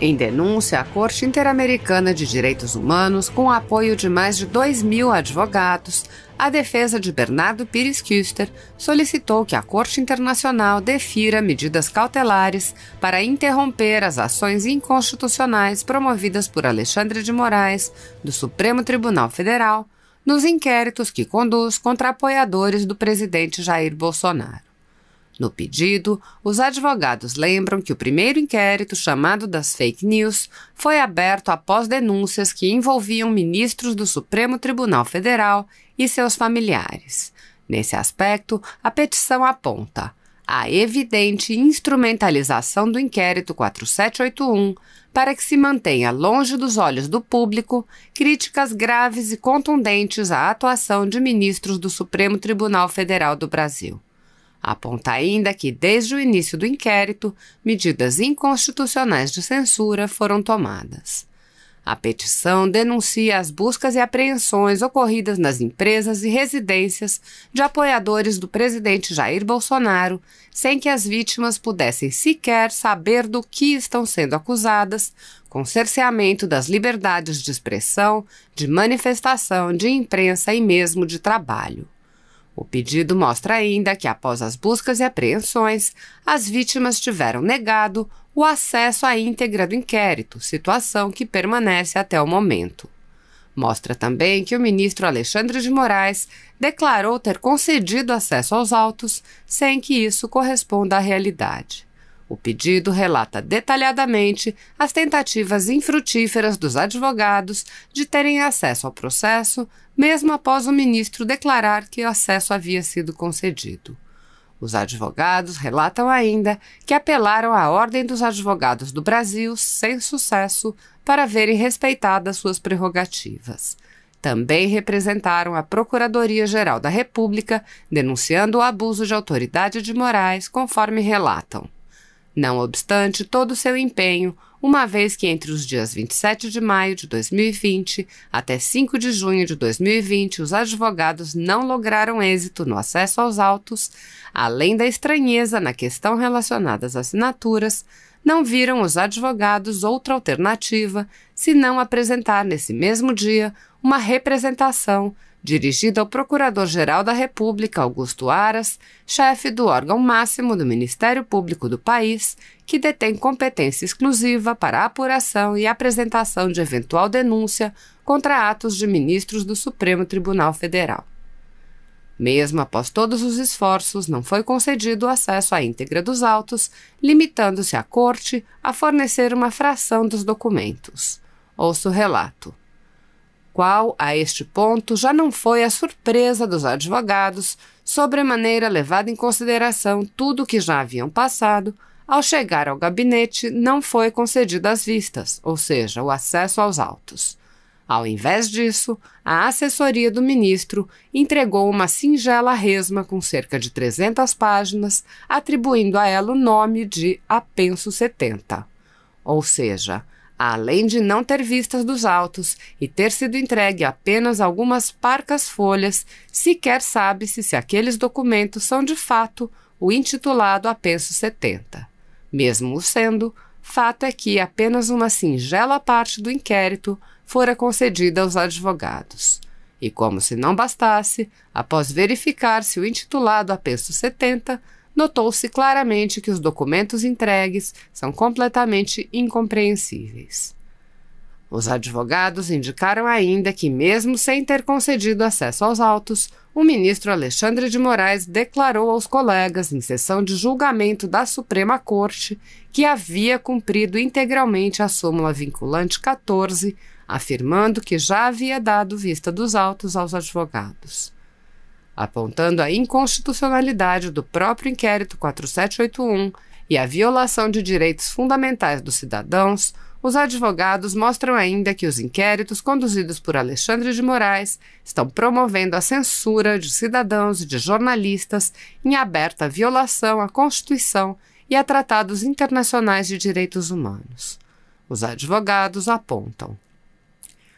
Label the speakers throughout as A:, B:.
A: Em denúncia, a Corte Interamericana de Direitos Humanos, com o apoio de mais de 2.000 advogados, a defesa de Bernardo Pires Küster solicitou que a Corte Internacional defira medidas cautelares para interromper as ações inconstitucionais promovidas por Alexandre de Moraes, do Supremo Tribunal Federal, nos inquéritos que conduz contra apoiadores do presidente Jair Bolsonaro. No pedido, os advogados lembram que o primeiro inquérito, chamado das fake news, foi aberto após denúncias que envolviam ministros do Supremo Tribunal Federal e seus familiares. Nesse aspecto, a petição aponta a evidente instrumentalização do inquérito 4781 para que se mantenha longe dos olhos do público críticas graves e contundentes à atuação de ministros do Supremo Tribunal Federal do Brasil. Aponta ainda que, desde o início do inquérito, medidas inconstitucionais de censura foram tomadas. A petição denuncia as buscas e apreensões ocorridas nas empresas e residências de apoiadores do presidente Jair Bolsonaro, sem que as vítimas pudessem sequer saber do que estão sendo acusadas, com cerceamento das liberdades de expressão, de manifestação, de imprensa e mesmo de trabalho. O pedido mostra ainda que, após as buscas e apreensões, as vítimas tiveram negado o acesso à íntegra do inquérito, situação que permanece até o momento. Mostra também que o ministro Alexandre de Moraes declarou ter concedido acesso aos autos sem que isso corresponda à realidade. O pedido relata detalhadamente as tentativas infrutíferas dos advogados de terem acesso ao processo, mesmo após o ministro declarar que o acesso havia sido concedido. Os advogados relatam ainda que apelaram à Ordem dos Advogados do Brasil, sem sucesso, para verem respeitadas suas prerrogativas. Também representaram a Procuradoria-Geral da República, denunciando o abuso de autoridade de Moraes, conforme relatam. Não obstante todo o seu empenho, uma vez que entre os dias 27 de maio de 2020 até 5 de junho de 2020 os advogados não lograram êxito no acesso aos autos, além da estranheza na questão relacionada às assinaturas, não viram os advogados outra alternativa senão apresentar nesse mesmo dia uma representação dirigida ao Procurador-Geral da República, Augusto Aras, chefe do órgão máximo do Ministério Público do país, que detém competência exclusiva para a apuração e apresentação de eventual denúncia contra atos de ministros do Supremo Tribunal Federal. Mesmo após todos os esforços, não foi concedido o acesso à íntegra dos autos, limitando-se a Corte a fornecer uma fração dos documentos. Ouço o relato. Qual, a este ponto, já não foi a surpresa dos advogados, sobremaneira levado em consideração tudo o que já haviam passado, ao chegar ao gabinete não foi concedido às vistas, ou seja, o acesso aos autos. Ao invés disso, a assessoria do ministro entregou uma singela resma com cerca de 300 páginas, atribuindo a ela o nome de Apenso 70. Ou seja, além de não ter vistas dos autos e ter sido entregue apenas algumas parcas folhas, sequer sabe-se se aqueles documentos são de fato o intitulado Apenso 70. Mesmo o sendo, fato é que apenas uma singela parte do inquérito fora concedida aos advogados. E como se não bastasse, após verificar-se o intitulado Apenso 70, notou-se claramente que os documentos entregues são completamente incompreensíveis. Os advogados indicaram ainda que, mesmo sem ter concedido acesso aos autos, o ministro Alexandre de Moraes declarou aos colegas, em sessão de julgamento da Suprema Corte, que havia cumprido integralmente a súmula vinculante 14, afirmando que já havia dado vista dos autos aos advogados. Apontando a inconstitucionalidade do próprio inquérito 4781 e a violação de direitos fundamentais dos cidadãos, os advogados mostram ainda que os inquéritos conduzidos por Alexandre de Moraes estão promovendo a censura de cidadãos e de jornalistas em aberta violação à Constituição e a tratados internacionais de direitos humanos. Os advogados apontam: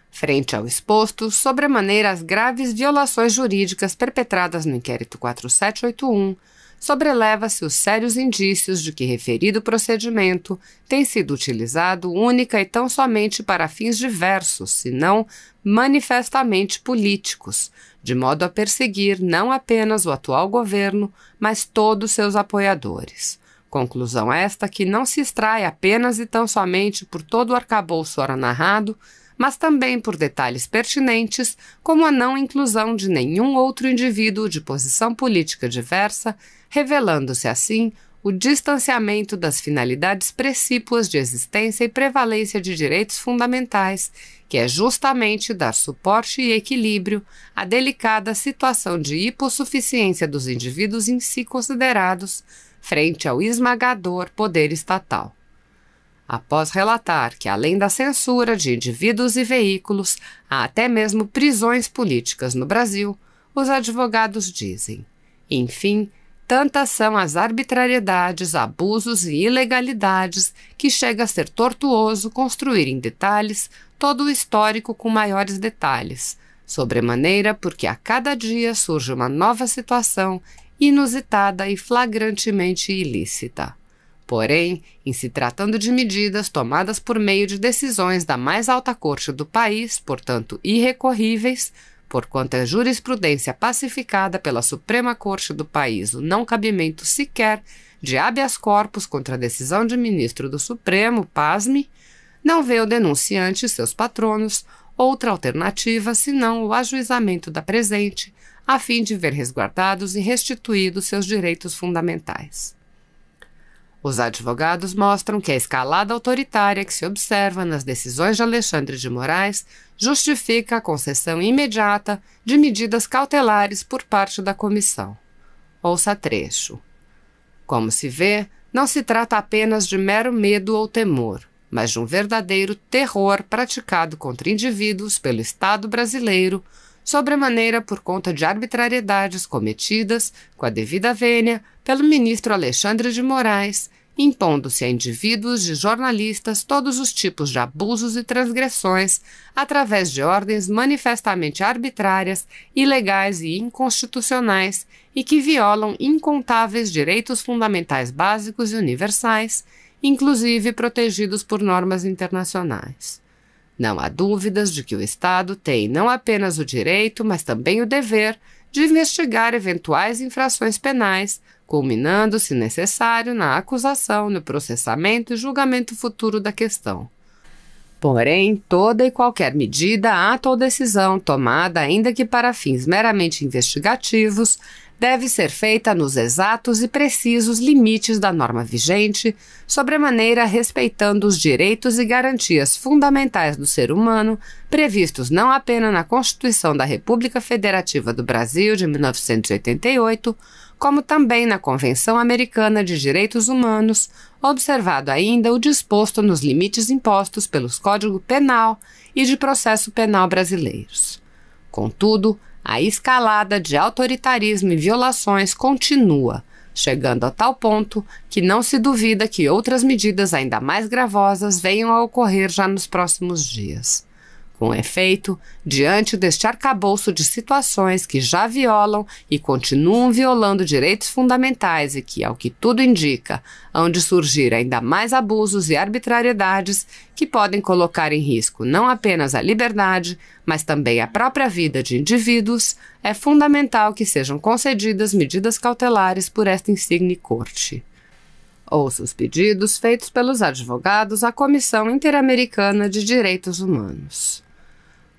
A: frente ao exposto, sobremaneira as graves violações jurídicas perpetradas no inquérito 4781, sobreleva-se os sérios indícios de que referido procedimento tem sido utilizado única e tão somente para fins diversos, se não manifestamente políticos, de modo a perseguir não apenas o atual governo, mas todos seus apoiadores. Conclusão esta que não se extrai apenas e tão somente por todo o arcabouço ora narrado, mas também por detalhes pertinentes, como a não inclusão de nenhum outro indivíduo de posição política diversa, revelando-se assim o distanciamento das finalidades precípuas de existência e prevalência de direitos fundamentais, que é justamente dar suporte e equilíbrio à delicada situação de hipossuficiência dos indivíduos em si considerados frente ao esmagador poder estatal. Após relatar que, além da censura de indivíduos e veículos, há até mesmo prisões políticas no Brasil, os advogados dizem: enfim, tantas são as arbitrariedades, abusos e ilegalidades que chega a ser tortuoso construir em detalhes todo o histórico com maiores detalhes, sobremaneira porque a cada dia surge uma nova situação inusitada e flagrantemente ilícita. Porém, em se tratando de medidas tomadas por meio de decisões da mais alta corte do país, portanto irrecorríveis, porquanto é jurisprudência pacificada pela Suprema Corte do país o não cabimento sequer de habeas corpus contra a decisão de ministro do Supremo, pasme, não vê o denunciante e seus patronos outra alternativa senão o ajuizamento da presente, a fim de ver resguardados e restituídos seus direitos fundamentais. Os advogados mostram que a escalada autoritária que se observa nas decisões de Alexandre de Moraes justifica a concessão imediata de medidas cautelares por parte da comissão. Ouça trecho. Como se vê, não se trata apenas de mero medo ou temor, mas de um verdadeiro terror praticado contra indivíduos pelo Estado brasileiro, sobremaneira por conta de arbitrariedades cometidas, com a devida vênia, pelo ministro Alexandre de Moraes, impondo-se a indivíduos de jornalistas todos os tipos de abusos e transgressões através de ordens manifestamente arbitrárias, ilegais e inconstitucionais e que violam incontáveis direitos fundamentais básicos e universais, inclusive protegidos por normas internacionais. Não há dúvidas de que o Estado tem não apenas o direito, mas também o dever de investigar eventuais infrações penais, culminando, se necessário, na acusação, no processamento e julgamento futuro da questão. Porém, toda e qualquer medida, ato ou decisão tomada, ainda que para fins meramente investigativos, deve ser feita nos exatos e precisos limites da norma vigente, sobremaneira respeitando os direitos e garantias fundamentais do ser humano, previstos não apenas na Constituição da República Federativa do Brasil de 1988, como também na Convenção Americana de Direitos Humanos, observado ainda o disposto nos limites impostos pelos Código Penal e de Processo Penal brasileiros. Contudo, a escalada de autoritarismo e violações continua, chegando a tal ponto que não se duvida que outras medidas ainda mais gravosas venham a ocorrer já nos próximos dias. Com efeito, diante deste arcabouço de situações que já violam e continuam violando direitos fundamentais e que, ao que tudo indica, hão de surgir ainda mais abusos e arbitrariedades que podem colocar em risco não apenas a liberdade, mas também a própria vida de indivíduos, é fundamental que sejam concedidas medidas cautelares por esta insigne corte. Ouça os pedidos feitos pelos advogados à Comissão Interamericana de Direitos Humanos.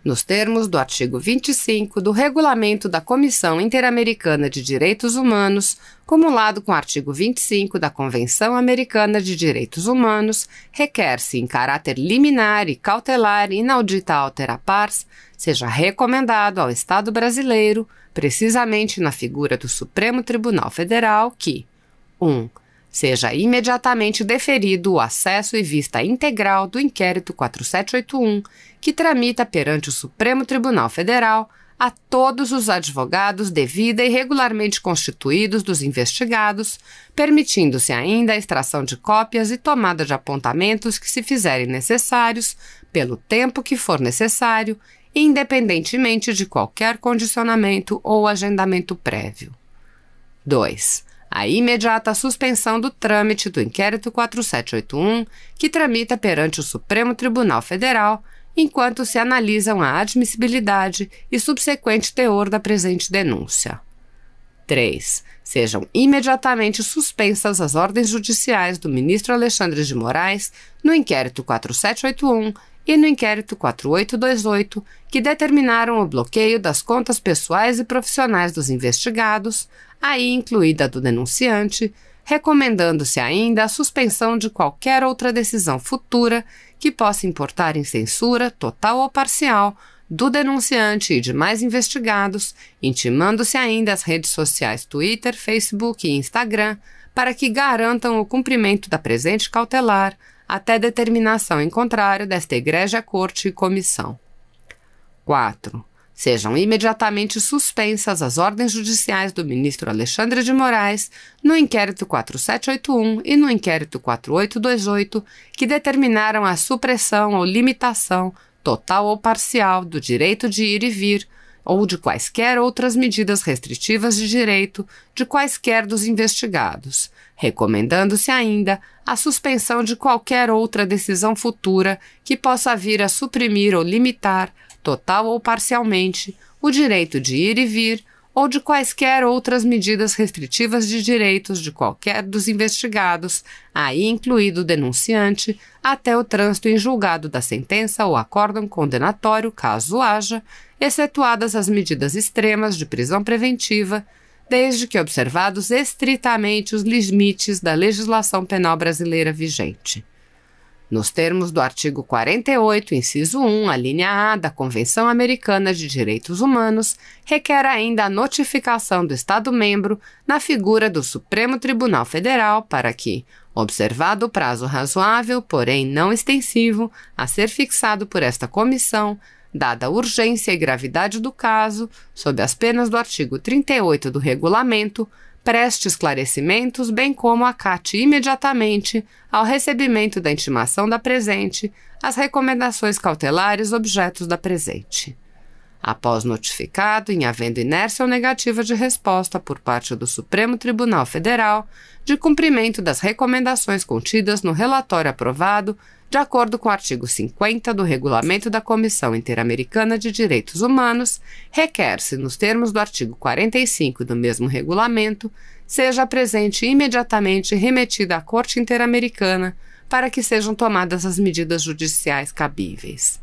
A: Nos termos do artigo 25 do Regulamento da Comissão Interamericana de Direitos Humanos, cumulado com o artigo 25 da Convenção Americana de Direitos Humanos, requer-se, em caráter liminar e cautelar inaudita altera pars, seja recomendado ao Estado brasileiro, precisamente na figura do Supremo Tribunal Federal, que 1. Seja imediatamente deferido o acesso e vista integral do inquérito 4781, que tramita perante o Supremo Tribunal Federal a todos os advogados devida e regularmente constituídos dos investigados, permitindo-se ainda a extração de cópias e tomada de apontamentos que se fizerem necessários, pelo tempo que for necessário, independentemente de qualquer condicionamento ou agendamento prévio. 2. a imediata suspensão do trâmite do inquérito 4781, que tramita perante o Supremo Tribunal Federal, enquanto se analisam a admissibilidade e subsequente teor da presente denúncia. 3. Sejam imediatamente suspensas as ordens judiciais do ministro Alexandre de Moraes no inquérito 4781 e no inquérito 4828, que determinaram o bloqueio das contas pessoais e profissionais dos investigados, aí incluída a do denunciante, recomendando-se ainda a suspensão de qualquer outra decisão futura que possa importar em censura, total ou parcial, do denunciante e demais investigados, intimando-se ainda as redes sociais Twitter, Facebook e Instagram para que garantam o cumprimento da presente cautelar até determinação em contrário desta Egrégia Corte e Comissão. 4. Sejam imediatamente suspensas as ordens judiciais do ministro Alexandre de Moraes no inquérito 4781 e no inquérito 4828, que determinaram a supressão ou limitação total ou parcial do direito de ir e vir, ou de quaisquer outras medidas restritivas de direito de quaisquer dos investigados, recomendando-se ainda a suspensão de qualquer outra decisão futura que possa vir a suprimir ou limitar, total ou parcialmente, o direito de ir e vir, ou de quaisquer outras medidas restritivas de direitos de qualquer dos investigados, aí incluído o denunciante, até o trânsito em julgado da sentença ou acórdão condenatório, caso haja, excetuadas as medidas extremas de prisão preventiva, desde que observados estritamente os limites da legislação penal brasileira vigente. Nos termos do artigo 48, inciso 1, a linha A da Convenção Americana de Direitos Humanos, requer ainda a notificação do Estado-membro na figura do Supremo Tribunal Federal para que, observado o prazo razoável, porém não extensivo, a ser fixado por esta comissão, dada a urgência e gravidade do caso, sob as penas do artigo 38 do regulamento, preste esclarecimentos, bem como acate imediatamente, ao recebimento da intimação da presente, as recomendações cautelares objetos da presente. Após notificado, em havendo inércia ou negativa de resposta por parte do Supremo Tribunal Federal, de cumprimento das recomendações contidas no relatório aprovado, de acordo com o artigo 50 do Regulamento da Comissão Interamericana de Direitos Humanos, requer-se, nos termos do artigo 45 do mesmo regulamento, seja presente imediatamente remetida à Corte Interamericana para que sejam tomadas as medidas judiciais cabíveis.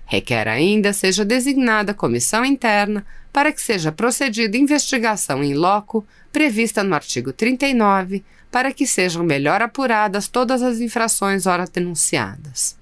A: Requer ainda seja designada comissão interna para que seja procedida investigação in loco prevista no artigo 39, para que sejam melhor apuradas todas as infrações ora denunciadas.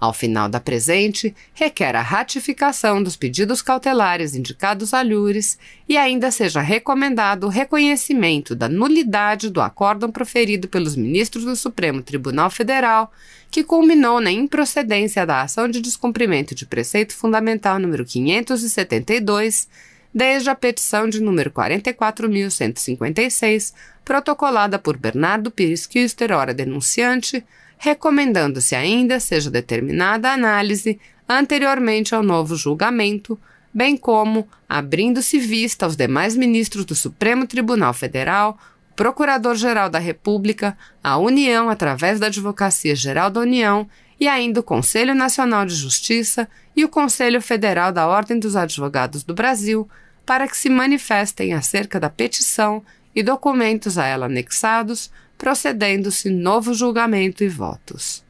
A: Ao final da presente, requer a ratificação dos pedidos cautelares indicados alhures e ainda seja recomendado o reconhecimento da nulidade do acórdão proferido pelos ministros do Supremo Tribunal Federal, que culminou na improcedência da ação de descumprimento de preceito fundamental número 572, desde a petição de número 44.156, protocolada por Bernardo Pires Küster, ora denunciante, recomendando-se ainda seja determinada a análise anteriormente ao novo julgamento, bem como, abrindo-se vista aos demais ministros do Supremo Tribunal Federal, o Procurador-Geral da República, a União através da Advocacia Geral da União e ainda o Conselho Nacional de Justiça e o Conselho Federal da Ordem dos Advogados do Brasil, para que se manifestem acerca da petição e documentos a ela anexados, procedendo-se novo julgamento e votos.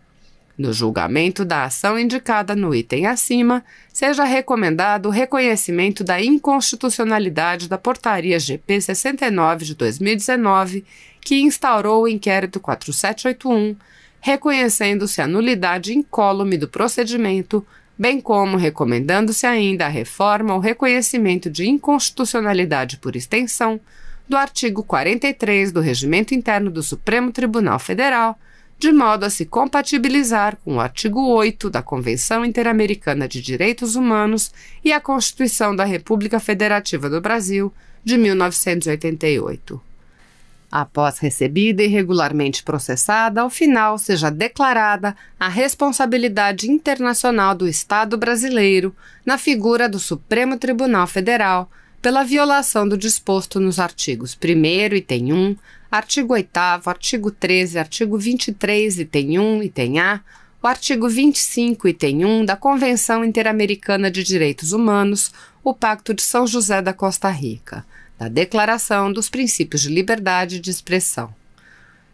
A: No julgamento da ação indicada no item acima, seja recomendado o reconhecimento da inconstitucionalidade da Portaria GP 69 de 2019, que instaurou o inquérito 4781, reconhecendo-se a nulidade incólume do procedimento, bem como recomendando-se ainda a reforma ou reconhecimento de inconstitucionalidade por extensão do artigo 43 do Regimento Interno do Supremo Tribunal Federal, de modo a se compatibilizar com o artigo 8 da Convenção Interamericana de Direitos Humanos e a Constituição da República Federativa do Brasil, de 1988. Após recebida e regularmente processada, ao final seja declarada a responsabilidade internacional do Estado brasileiro na figura do Supremo Tribunal Federal pela violação do disposto nos artigos 1º, item 1, artigo 8º, artigo 13, artigo 23, item 1, item A, o artigo 25, item 1 da Convenção Interamericana de Direitos Humanos, o Pacto de São José da Costa Rica, da Declaração dos Princípios de Liberdade de Expressão,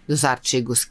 A: dos artigos